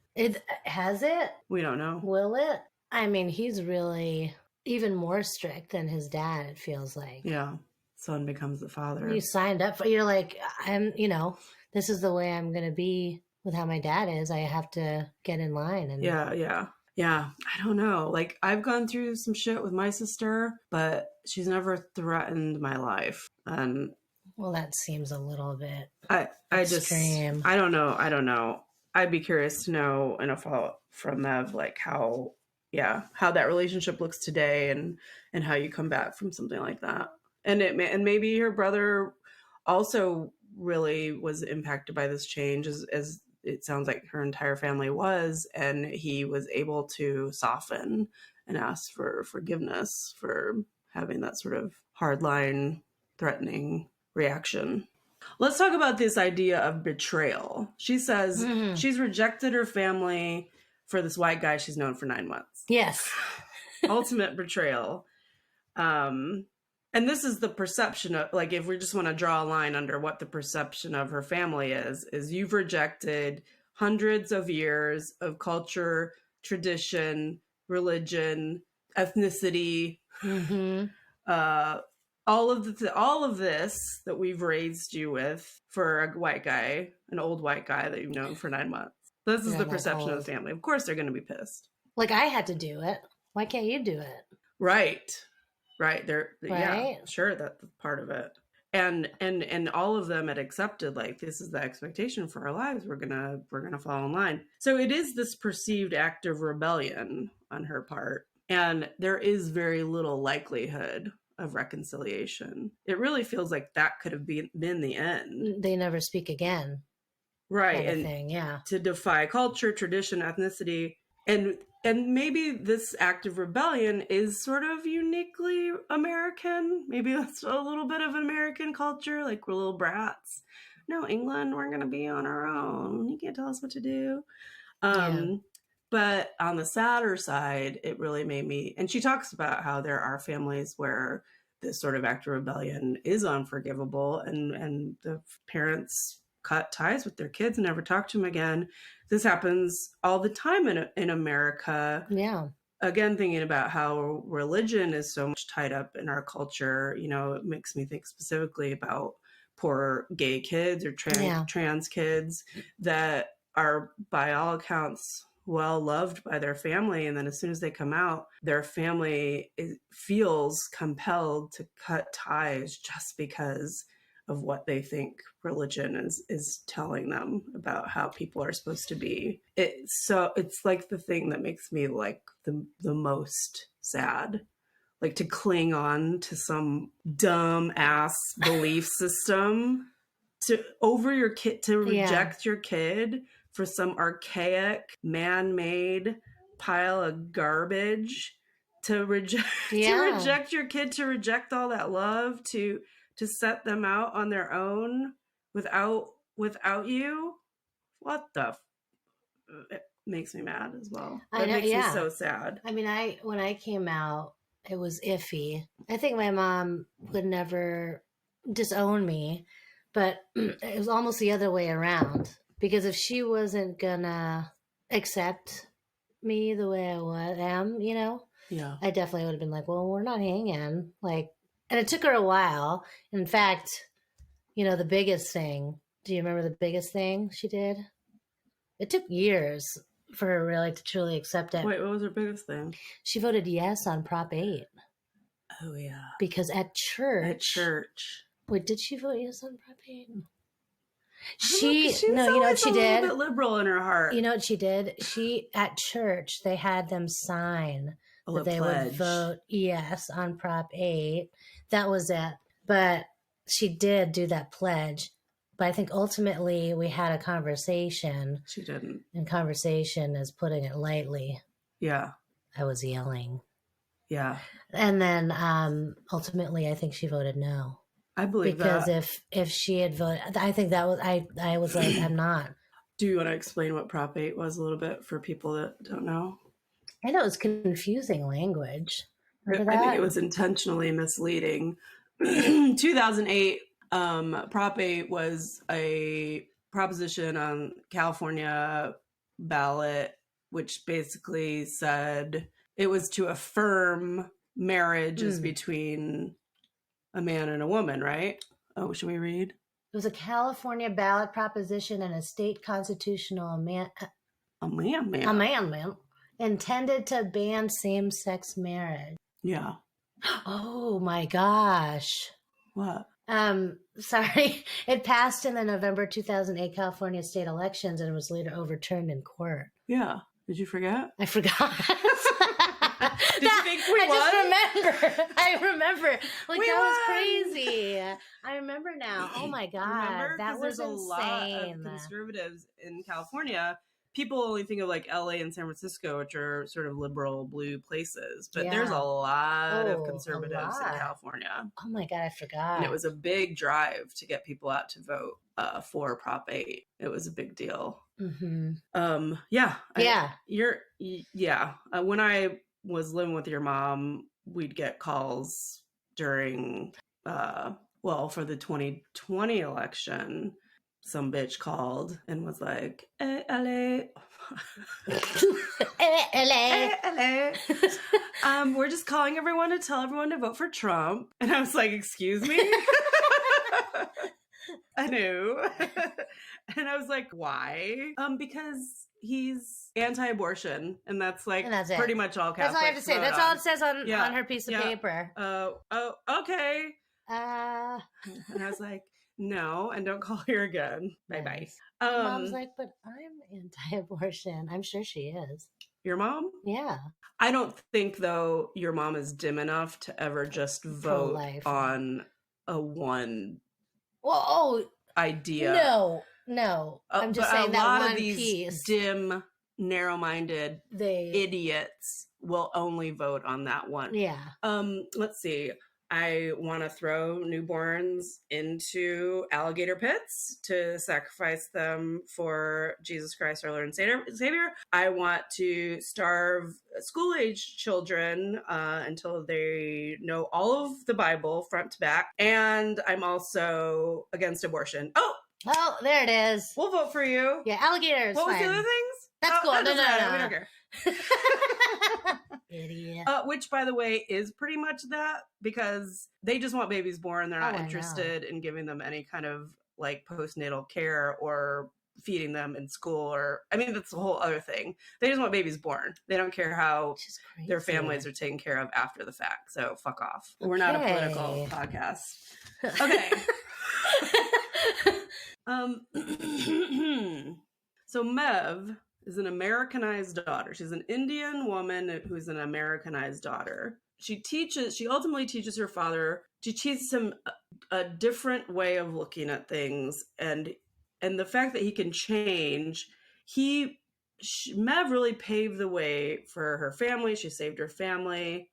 Has it? We don't know. Will it? I mean, he's really even more strict than his dad, it feels like. Yeah. Son becomes the father. You signed up for, you're like, this is the way I'm going to be with how my dad is. I have to get in line. And Yeah. I don't know. Like, I've gone through some shit with my sister, but she's never threatened my life. And well, that seems a little bit extreme. I don't know. I'd be curious to know in a follow-up from Mev, like how that relationship looks today and how you come back from something like that. And maybe her brother also really was impacted by this change, as it sounds like her entire family was, and he was able to soften and ask for forgiveness for having that sort of hardline, threatening reaction. Let's talk about this idea of betrayal. She says she's rejected her family for this white guy she's known for 9 months. Yes. Ultimate betrayal. And this is the perception of, like, if we just want to draw a line under what the perception of her family is you've rejected hundreds of years of culture, tradition, religion, ethnicity, all of this that we've raised you with for a white guy, an old white guy that you've known for 9 months. This is the perception of the family. Of course they're going to be pissed. Like, I had to do it. Why can't you do it? Right. They're right? Yeah, sure, that's part of it. And all of them had accepted, like, this is the expectation for our lives. We're gonna fall in line. So it is this perceived act of rebellion on her part, and there is very little likelihood of reconciliation. It really feels like that could have been the end. They never speak again. Right. Kind of thing, yeah. To defy culture, tradition, ethnicity. And maybe this act of rebellion is sort of uniquely American. Maybe that's a little bit of American culture, like we're little brats. No, England, we're going to be on our own. You can't tell us what to do. But on the sadder side, it really made me, and she talks about how there are families where this sort of act of rebellion is unforgivable, and the parents cut ties with their kids and never talk to them again. This happens all the time in America. Yeah. Again, thinking about how religion is so much tied up in our culture, it makes me think specifically about poor gay kids or trans kids that are, by all accounts, well loved by their family, and then as soon as they come out, their family feels compelled to cut ties just because of what they think religion is telling them about how people are supposed to be. It's like the thing that makes me like the most sad, like to cling on to some dumb ass belief system to reject your kid for some archaic, man-made pile of garbage, to reject your kid, to reject all that love, to set them out on their own without you. What the it makes me mad as well. It makes me so sad. I mean, when I came out, it was iffy. I think my mom would never disown me, but it was almost the other way around. Because if she wasn't gonna accept me the way I am, you know, Yeah. I definitely would have been like, well, we're not hanging. Like, and it took her a while. In fact, you know, the biggest thing, do you remember the biggest thing she did? It took years for her really to truly accept it. Wait, what was her biggest thing? She voted yes on Prop 8. Oh, yeah. Because at church. At church. Wait, did she vote yes on Prop 8? She you know what she did? A little bit liberal in her heart. You know what she did? She, at church, they had them sign that they would vote yes on Prop 8. That was it. But she did do that pledge. But I think ultimately we had a conversation. She didn't. And conversation is putting it lightly. Yeah. I was yelling. Yeah. And then ultimately I think she voted no. I believe because that. if she had voted, I think that was I was like, I'm not. Do you want to explain what Prop 8 was a little bit for people that don't know? I know it's confusing language. I think it was intentionally misleading. 2008, Prop 8 was a proposition on California ballot, which basically said it was to affirm marriage is between a man and a woman, right? Oh, should we read? It was a California ballot proposition and a state constitutional amendment intended to ban same-sex marriage. Yeah. Oh my gosh. What? Sorry. It passed in the November 2008 California state elections and was later overturned in court. Yeah. Did you forget? I forgot. Did you think we won? I remember. Like, that was crazy. I remember now. Oh my God. That was a insane. lot of conservatives in California. People only think of like LA and San Francisco, which are sort of liberal blue places, but there's a lot of conservatives in California. Oh my God, I forgot. And it was a big drive to get people out to vote for Prop 8. It was a big deal. Mm-hmm. Yeah. Yeah. When I was living with your mom, we'd get calls during, for the 2020 election. Some bitch called and was like, hey, Elly. Elly. We're just calling everyone to tell everyone to vote for Trump. And I was like, excuse me? I knew. And I was like, why? Because he's anti-abortion. And that's like pretty much all Catholics. That's all I have to say. That's all it says on her piece of paper. Okay. And I was like, no, and don't call her again. Bye-bye. Mom's like, but I'm anti-abortion. I'm sure she is. Your mom? Yeah. I don't think, though, your mom is dim enough to ever just vote on a one idea. No. I'm just saying that one piece. A lot of these dim, narrow-minded idiots will only vote on that one. Yeah. Let's see. I want to throw newborns into alligator pits to sacrifice them for Jesus Christ, our Lord and Savior. I want to starve school-age children until they know all of the Bible front to back. And I'm also against abortion. Oh, there it is. We'll vote for you. Yeah, alligators. What was the other things? That's cool. No. We don't care. Idiot. Which, by the way, is pretty much that, because they just want babies born. They're not interested in giving them any kind of like postnatal care or feeding them in school, that's a whole other thing. They just want babies born. They don't care how their families are taken care of after the fact. So fuck off. We're not a political podcast. Okay. So Mev is an Americanized daughter. She's an Indian woman who's an Americanized daughter. She ultimately teaches her father, she teaches him a different way of looking at things. And the fact that he can change, Mev really paved the way for her family. She saved her family.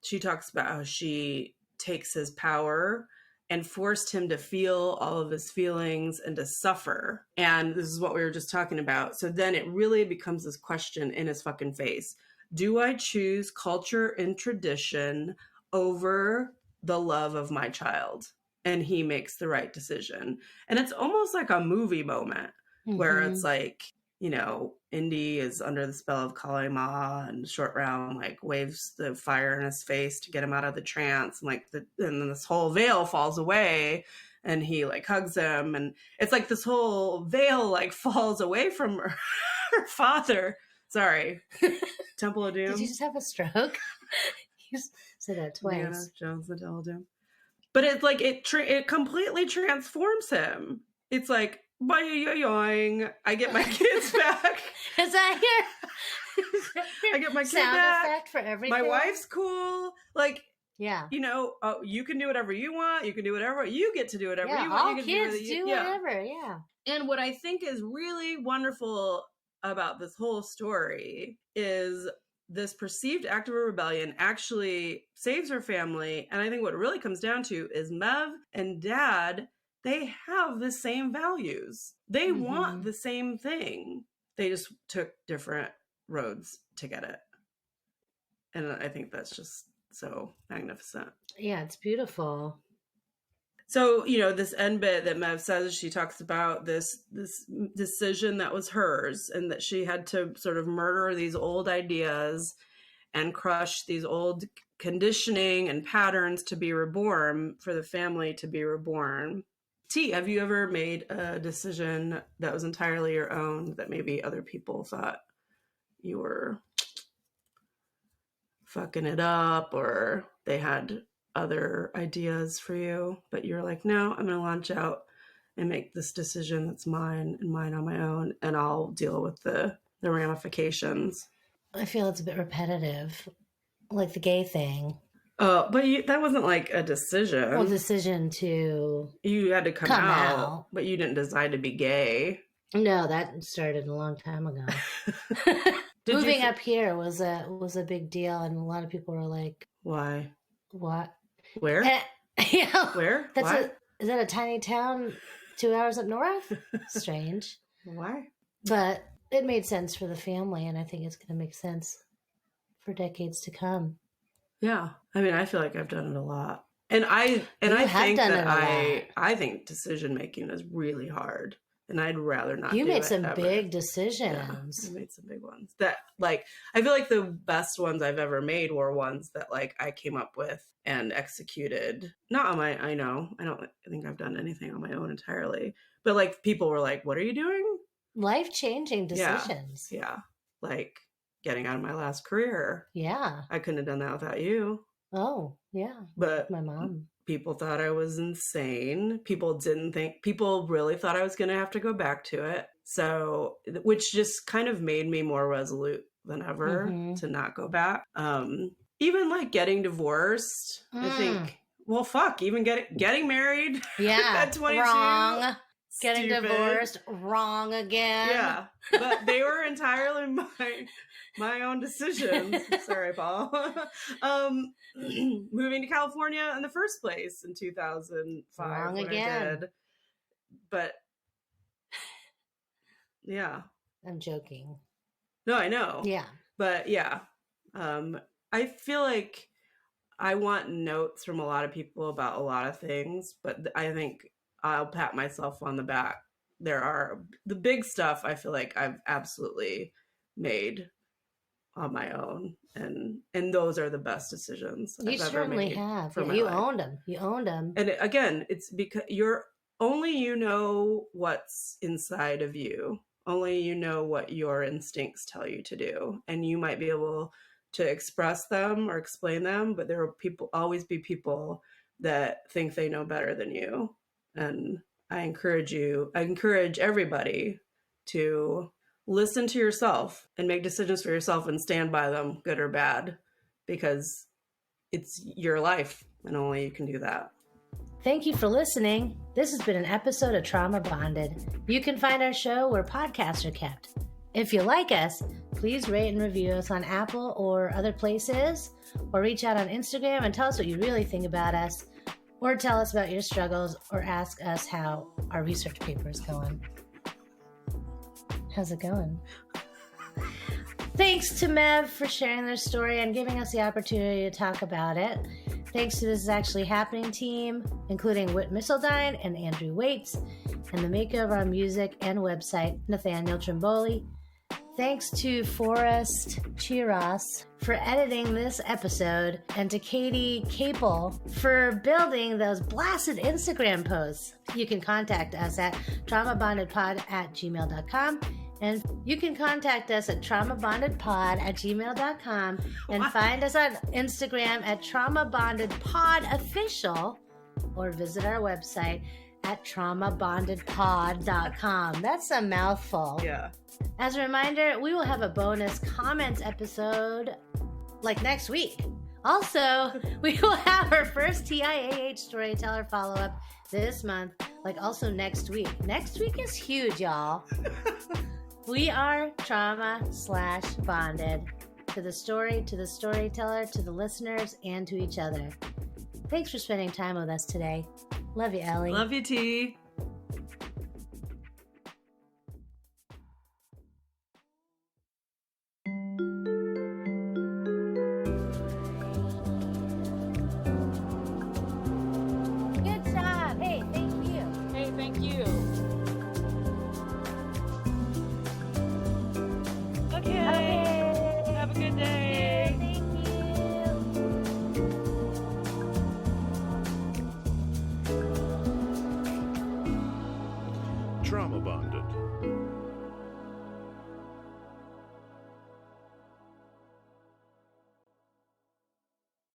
She talks about how she takes his power and forced him to feel all of his feelings and to suffer. And this is what we were just talking about. So then it really becomes this question in his fucking face do I choose culture and tradition over the love of my child? And he makes the right decision. And it's almost like a movie moment where it's like, you know, Indy is under the spell of Kali Ma, and Short Round like waves the fire in his face to get him out of the trance. And like, and then this whole veil falls away and he like hugs him. And it's like this whole veil like falls away from her father. Sorry. Temple of Doom. Did you just have a stroke? You said that twice. Indiana Jones, the Temple of Doom. But it's like, it completely transforms him. It's like, boing, I get my kids back. Is that your I get my kid sound back. effect for everything? My wife's cool. Like, yeah, you know, you can do whatever you want. You can do whatever. You get to do whatever you want. All you can kids do whatever, yeah. And what I think is really wonderful about this whole story is this perceived act of a rebellion actually saves her family. And I think what it really comes down to is Mev and Dad, they have the same values. They want the same thing. They just took different roads to get it. And I think that's just so magnificent. Yeah, it's beautiful. So, you know, this end bit that Mev says, she talks about this decision that was hers and that she had to sort of murder these old ideas and crush these old conditioning and patterns to be reborn, for the family to be reborn. T, have you ever made a decision that was entirely your own that maybe other people thought you were fucking it up, or they had other ideas for you, but you're like, no, I'm going to launch out and make this decision that's mine and mine on my own, and I'll deal with the ramifications? I feel it's a bit repetitive, like the gay thing. But that wasn't like a decision. Well, decision to... You had to come out, but you didn't decide to be gay. No, that started a long time ago. Moving up here was a big deal, and a lot of people were like, why? What? Where? Where? Is that a tiny town 2 hours up north? Strange. Why? But it made sense for the family, and I think it's going to make sense for decades to come. Yeah. I mean, I feel like I've done it a lot. And I think decision making is really hard. And I'd rather not. You made some big decisions. Yeah, I made some big ones that, like, I feel like the best ones I've ever made were ones that, like, I came up with and executed. Not on my, I don't think I've done anything on my own entirely. But, like, people were like, what are you doing? Life-changing decisions. Yeah. Like getting out of my last career. Yeah. I couldn't have done that without you. Oh, yeah. But my mom. People thought I was insane. People really thought I was going to have to go back to it. So, which just kind of made me more resolute than ever to not go back. Even like getting divorced, I think, well, fuck, even getting married. Yeah. At 22. Wrong. Getting divorced, wrong again. Yeah. But they were entirely my own decisions. Sorry, Paul. Moving to California in the first place in 2005. Wrong again. I did. But yeah. I'm joking. No, I know. Yeah. But yeah. I feel like I want notes from a lot of people about a lot of things, but I think I'll pat myself on the back. There are the big stuff I feel like I've absolutely made on my own, and those are the best decisions you I've certainly ever made have. for Yeah, my you life. owned them. And again, it's because you know what's inside of you. Only you know what your instincts tell you to do, and you might be able to express them or explain them, but there will always be people that think they know better than you. And I encourage everybody to listen to yourself and make decisions for yourself and stand by them, good or bad, because it's your life and only you can do that. Thank you for listening. This has been an episode of Trauma Bonded. You can find our show where podcasts are kept. If you like us, please rate and review us on Apple or other places, or reach out on Instagram and tell us what you really think about us, or tell us about your struggles, or ask us how our research paper is going. How's it going? Thanks to Mev for sharing their story and giving us the opportunity to talk about it. Thanks to This Is Actually Happening team, including Whit Missildine and Andrew Waits, and the maker of our music and website, Nathaniel Trimboli. Thanks to Forrest Chiras for editing this episode, and to Katie Capel for building those blasted Instagram posts. You can contact us at traumabondedpod@gmail.com, and you can contact us at traumabondedpod@gmail.com, and find us on Instagram at traumabondedpodofficial, or visit our website at traumabondedpod.com. That's a mouthful. Yeah. As a reminder, we will have a bonus comments episode like next week. Also, we will have our first TIAH storyteller follow-up this month, like also next week. Next week is huge, y'all. We are trauma/bonded to the story, to the storyteller, to the listeners, and to each other. Thanks for spending time with us today. Love you, Elly. Love you, T. Good job. Hey, thank you. Hey, thank you. Okay. Have a good day. Thank you. Trauma Bonded.